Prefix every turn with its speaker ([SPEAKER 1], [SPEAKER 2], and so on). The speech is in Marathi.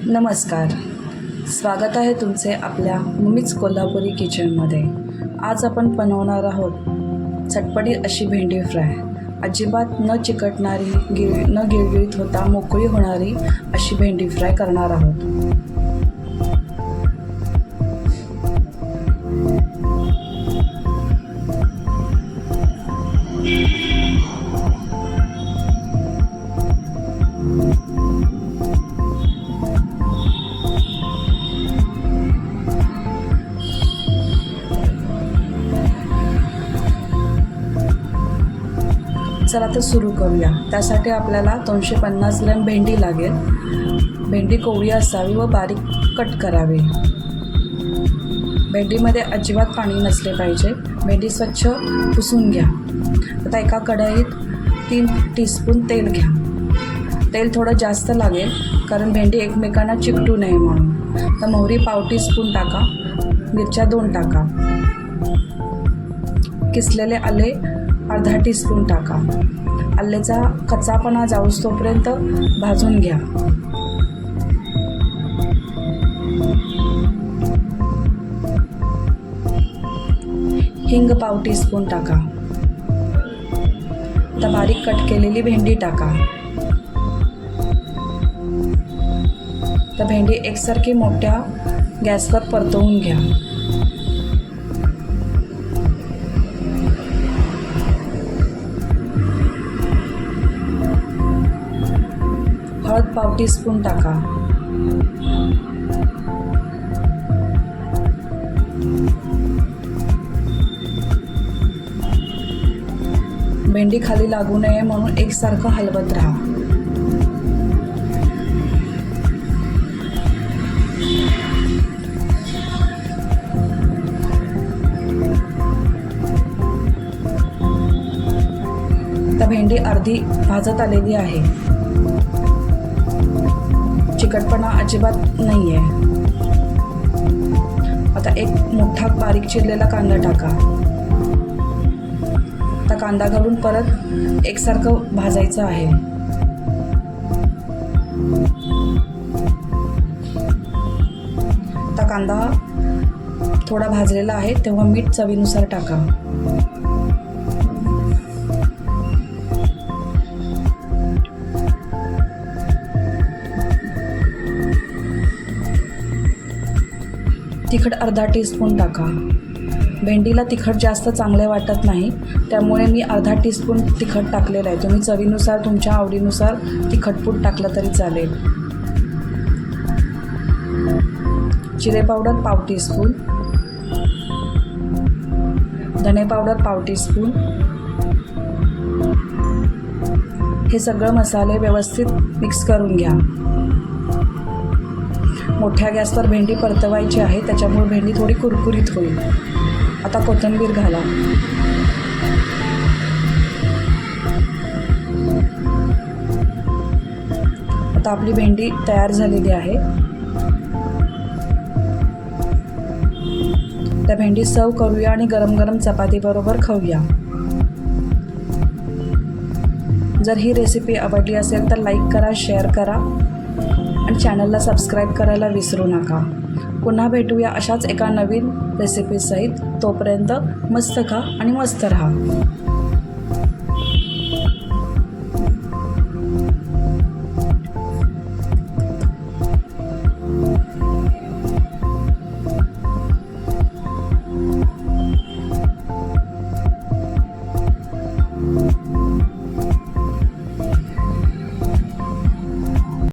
[SPEAKER 1] नमस्कार, स्वागत आहे तुमचे आपल्या मम्मीच कोल्हापुरी किचनमध्ये। आज आपण बनवणार आहोत चटपटीत अशी भेंडी फ्राय। अजिबात न चिकटणारी, न गिळगिळीत होता मोकळी होणारी अशी भेंडी फ्राय करणार आहोत। चला तर सुरू करूया। त्यासाठी आपल्याला 250 ग्रॅम भेंडी लागेल। भेंडी कोवळी असावी व बारीक कट करावी। भेंडीमध्ये अजिबात पाणी नसले पाहिजे। भेंडी स्वच्छ पुसून घ्या। आता एका कढईत 3 टीस्पून तेल घ्या। तेल थोडं जास्त लागेल कारण भेंडी एकमेकांना चिकटू नये म्हणून। तर मोहरी पाव टीस्पून टाका, मिरच्या 2 टाका, किसलेले आले अर्धा टीस्पून टाका। आल्याचा कच्चापणा जाऊस तोपर्यंत भाजून घ्या। हिंग पाव टीस्पून टाका। आता बारीक कट केलेली भेंडी टाका। तर भेंडी एकसारखी मोठ्या गॅसवर परतवून घ्या। हळद पाव टीस्पून टाका। भेंडी खाली लागू नये म्हणून एकसारखं हलवत राहा। आता भेंडी अर्धी भाजत आलेली आहे। चिकटपणा अजिबात नाही आहे। आता एक मोठा बारीक चिरलेला कांदा टाका। आता कांदा घालून परत एकसारखं भाजायचं आहे। आता कांदा थोडा भाजलेला आहे तेव्हा मीठ चवीनुसार टाका। तिखट अर्धा टीस्पून टाका। भेंडीला तिखट जास्त चांगले वाटत नाही, त्यामुळे मी अर्धा टीस्पून तिखट टाकलेलं आहे। तुम्ही चवीनुसार तुमच्या आवडीनुसार तिखटपूड टाकलं तरी चालेल। जिरे पावडर पाव टीस्पून, धने पावडर पाव टीस्पून। हे सगळं मसाले व्यवस्थित मिक्स करून घ्या। मोठ्या गॅसवर भेंडी परतवायची आहे, त्याच्यामुळे भेंडी थोडी कुरकुरीत होईल। आता कोथिंबीर घाला। आता आपली भेंडी तयार झालेली आहे। त्या भेंडी सर्व करूया आणि गरम गरम चपाती बरोबर खाऊया। जर ही रेसिपी आवडली असेल तर लाईक करा, शेअर करा आणि चॅनलला सबस्क्राईब करायला विसरू नका। पुन्हा भेटूया अशाच एका नवीन रेसिपीसहित। तोपर्यंत मस्त खा आणि मस्त राहा।